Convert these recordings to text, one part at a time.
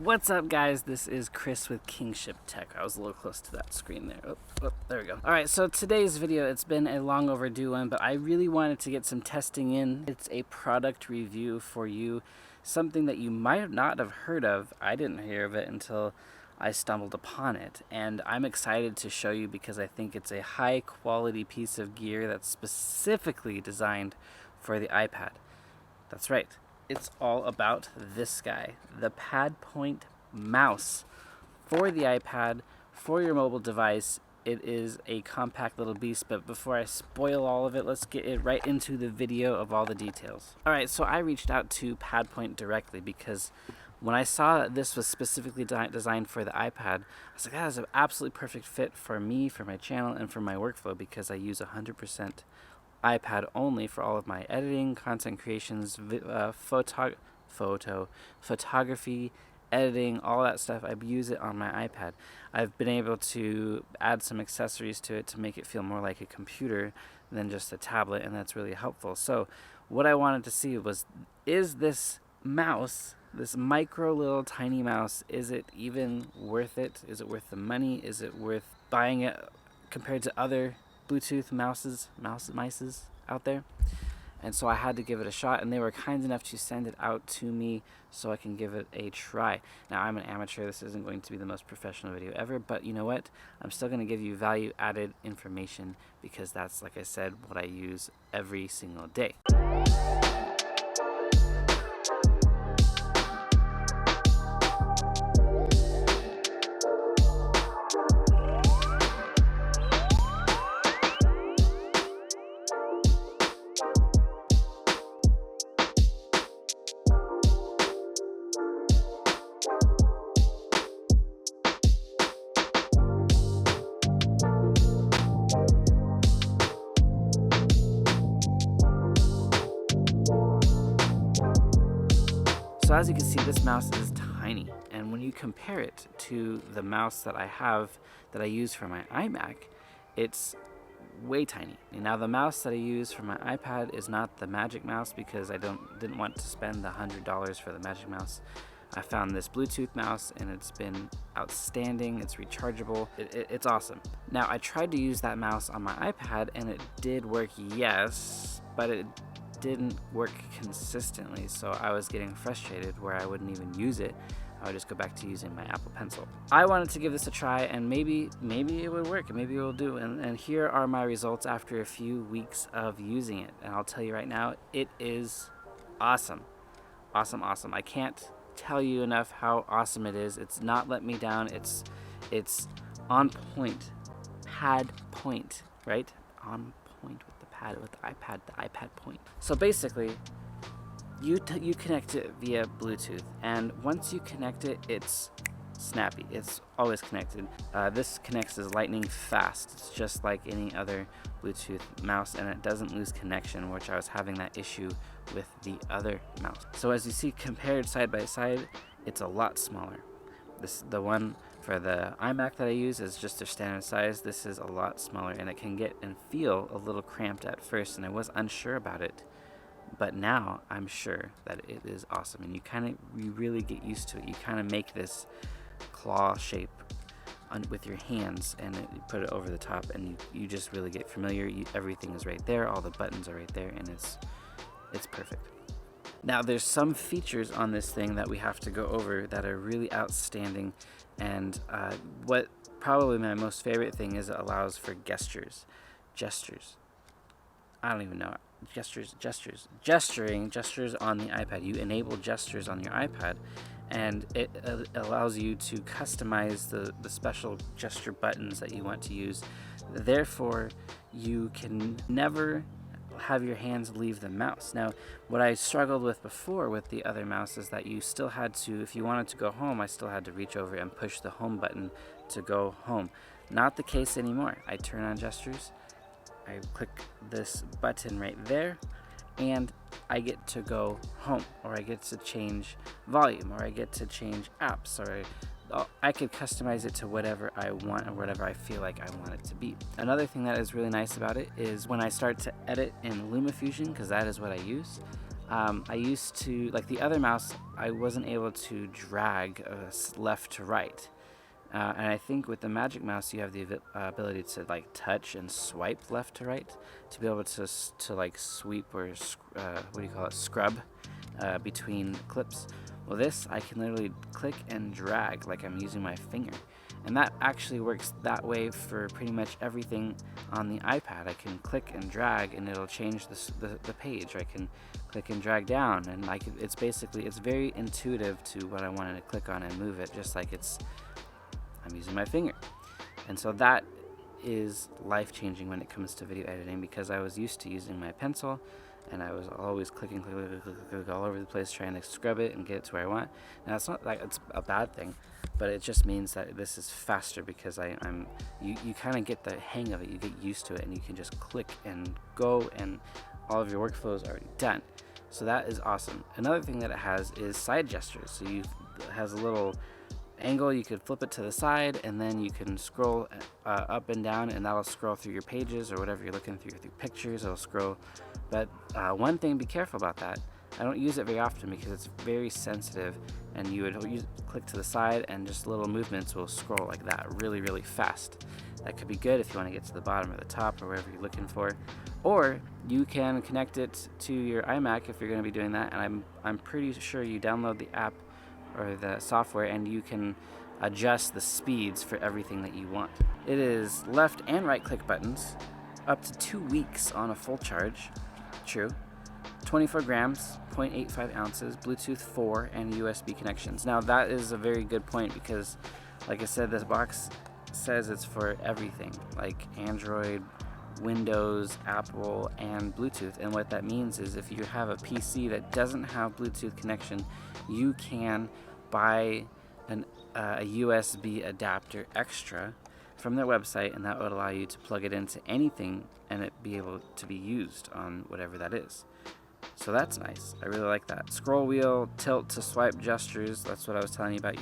What's up, guys? This is Chris with Kingship Tech. I was a little close to that screen there. Oh, there we go. All right, so today's video, it's been a long overdue one, but I really wanted to get some testing in. It's a product review for you, something that you might not have heard of. I didn't hear of it until I stumbled upon it, and I'm excited to show you because I think it's a high quality piece of gear that's specifically designed for the iPad. That's right. It's all about this guy, the PadPoint Mouse for the iPad, for your mobile device. It is a compact little beast, but before I spoil all of it, let's get it right into the video of all the details. All right, so I reached out to PadPoint directly because when I saw that this was specifically designed for the iPad, I was like, that is an absolutely perfect fit for me, for my channel, and for my workflow because I use 100% iPad only for all of my editing, content creations, photography, editing, all that stuff. I use it on my iPad. I've been able to add some accessories to it to make it feel more like a computer than just a tablet, and that's really helpful. So what I wanted to see was, is this mouse, this micro little tiny mouse, is it even worth it? Is it worth the money? Is it worth buying it compared to other Bluetooth mice out there? And so I had to give it a shot, and they were kind enough to send it out to me so I can give it a try. Now, I'm an amateur. This isn't going to be the most professional video ever, but you know what? I'm still going to give you value added information because that's, like I said, what I use every single day. So as you can see, this mouse is tiny, and when you compare it to the mouse that I have that I use for my iMac, it's way tiny. Now the mouse that I use for my iPad is not the Magic Mouse because I didn't want to spend the $100 for the Magic Mouse. I found this Bluetooth mouse and it's been outstanding. It's rechargeable. It's awesome. Now I tried to use that mouse on my iPad and it did work, yes, but it didn't work consistently, so I was getting frustrated where I wouldn't even use it. I would just go back to using my Apple Pencil. I wanted to give this a try, and maybe it would work, and maybe it will do. And here are my results after a few weeks of using it. And I'll tell you right now, it is awesome. Awesome. I can't tell you enough how awesome it is. It's not let me down. It's on point. PadPoint, right? On point with the iPad, the iPad point. So basically, you connect it via Bluetooth, and once you connect it, it's snappy. It's always connected. This connects as lightning fast. It's just like any other Bluetooth mouse, and it doesn't lose connection, which I was having that issue with the other mouse. So as you see, compared side by side, it's a lot smaller. The one for the iMac that I use is just a standard size. This is a lot smaller, and it can get and feel a little cramped at first, and I was unsure about it. But now I'm sure that it is awesome, and you really get used to it. You kind of make this claw shape with your hands, and you put it over the top, and you just really get familiar. Everything is right there. All the buttons are right there, and it's perfect. Now, there's some features on this thing that we have to go over that are really outstanding, and what probably my most favorite thing is it allows for gestures. I don't even know. Gestures on the iPad. You enable gestures on your iPad, and it allows you to customize the special gesture buttons that you want to use. Therefore, you can never have your hands leave the mouse. Now, what I struggled with before with the other mouse is that you still had to, if you wanted to go home, I still had to reach over and push the home button to go home. Not the case anymore. I turn on gestures, I click this button right there, and I get to go home, or I get to change volume, or I get to change apps, or I could customize it to whatever I want or whatever I feel like I want it to be. Another thing that is really nice about it is when I start to edit in LumaFusion, because that is what I use, I used to, like the other mouse, I wasn't able to drag left to right. And I think with the Magic Mouse, you have the ability to like touch and swipe left to right to be able to like sweep or what do you call it, scrub between clips. Well, this I can literally click and drag like I'm using my finger, and that actually works that way for pretty much everything on the iPad. I can click and drag, and it'll change the page. I can click and drag down, and it's very intuitive to what I wanted to click on and move it, just like I'm using my finger. And so that is life-changing when it comes to video editing, because I was used to using my pencil and I was always clicking all over the place trying to scrub it and get it to where I want. Now it's not like it's a bad thing, but it just means that this is faster because you kind of get the hang of it, you get used to it, and you can just click and go, and all of your workflow is already done. So that is awesome. Another thing that it has is side gestures. So it has a little angle, you could flip it to the side, and then you can scroll up and down, and that'll scroll through your pages or whatever you're looking through pictures. It'll scroll. But one thing, be careful about that. I don't use it very often because it's very sensitive, and you would click to the side and just little movements will scroll like that really, really fast. That could be good if you want to get to the bottom or the top or wherever you're looking for. Or you can connect it to your iMac if you're going to be doing that, and I'm pretty sure you download the app or the software and you can adjust the speeds for everything that you want. It is left and right click buttons, up to 2 weeks on a full charge, true, 24 grams, 0.85 ounces, Bluetooth 4, and USB connections. Now that is a very good point because, like I said, this box says it's for everything, like Android, Windows, Apple, and Bluetooth. And what that means is if you have a PC that doesn't have Bluetooth connection, you can buy a USB adapter extra from their website, and that would allow you to plug it into anything and it be able to be used on whatever that is. So that's nice. I really like that. Scroll wheel, tilt to swipe gestures. That's what I was telling you about.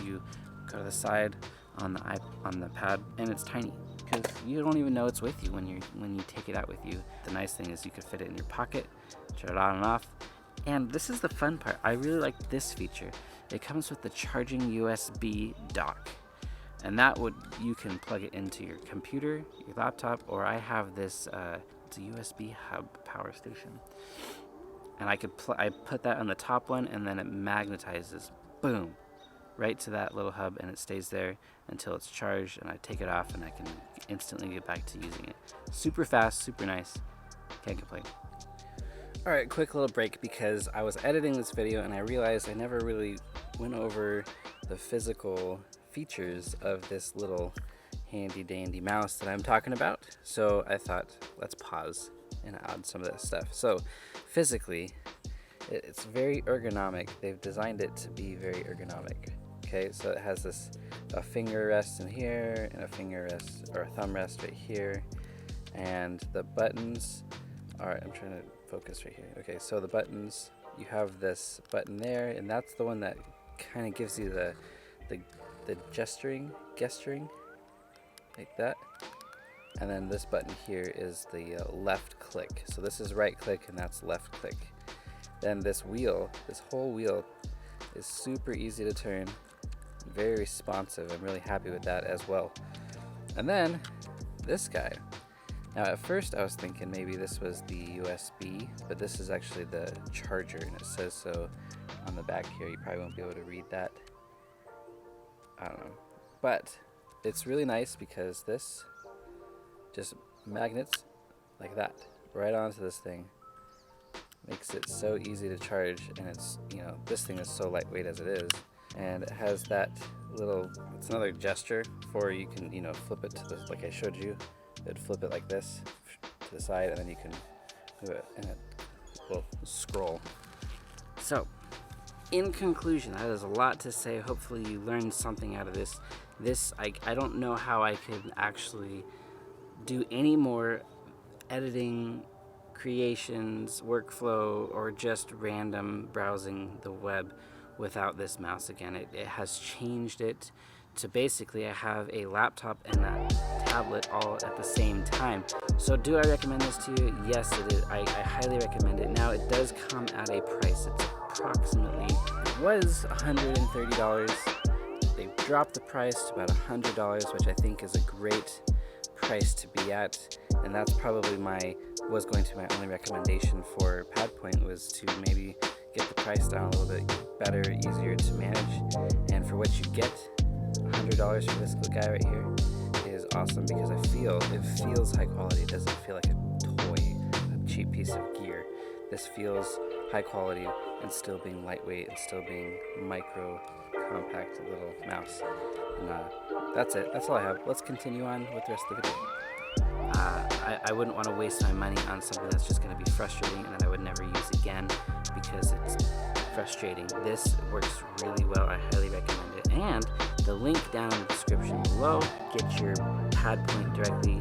You go to the side on the pad, and it's tiny because you don't even know it's with you when you take it out with you. The nice thing is you could fit it in your pocket, turn it on and off. And this is the fun part. I really like this feature. It comes with the charging USB dock, and you can plug it into your computer, your laptop, or I have this. It's a USB hub power station, and I put that on the top one, and then it magnetizes, boom, right to that little hub, and it stays there until it's charged, and I take it off and I can instantly get back to using it. Super fast, super nice, can't complain. Alright, quick little break because I was editing this video and I realized I never really went over the physical features of this little handy dandy mouse that I'm talking about. So I thought, let's pause and add some of this stuff. So physically, it's very ergonomic. They've designed it to be very ergonomic. Okay, so it has a finger rest in here and a finger rest or a thumb rest right here, and the buttons are, I'm trying to focus right here. Okay, so the buttons, you have this button there, and that's the one that kind of gives you the gesturing like that. And then this button here is the left click. So this is right click and that's left click. Then this whole wheel is super easy to turn, very responsive. I'm really happy with that as well. And then this guy. Now at first I was thinking maybe this was the USB, but this is actually the charger, and it says so on the back here. You probably won't be able to read that. I don't know. But it's really nice because this just magnets like that right onto this thing. Makes it so easy to charge, and it's, this thing is so lightweight as it is. And it has that it's another gesture for you can, flip it to the, like I showed you. It'd flip it like this to the side, and then you can move it, and it will scroll. So, in conclusion, that is a lot to say. Hopefully you learned something out of this. I don't know how I could actually do any more editing, creations, workflow, or just random browsing the web without this mouse again. It has changed it to basically I have a laptop and a tablet all at the same time. So do I recommend this to you? Yes, it is. I highly recommend it. Now it does come at a price. It's approximately, it was $130. They dropped the price to about $100, which I think is a great price to be at. And that's probably was going to be my only recommendation for PadPoint, was to maybe get the price down a little bit better, easier to manage. And for what you get, $100 for this little guy right here is awesome, because it feels high quality. It doesn't feel like a toy, a cheap piece of gear. This feels high quality and still being lightweight and still being micro, compact little mouse. And that's it. That's all I have. Let's continue on with the rest of the video. I wouldn't want to waste my money on something that's just going to be frustrating and that I would never use again, because it's frustrating. This works really well. I highly recommend it. And the link down in the description below. Get your PadPoint directly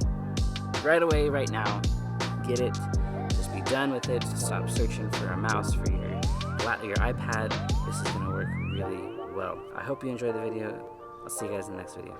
right away, right now. Get it. Just be done with it. Stop searching for a mouse for your iPad. This is going to work really well. I hope you enjoyed the video. I'll see you guys in the next video.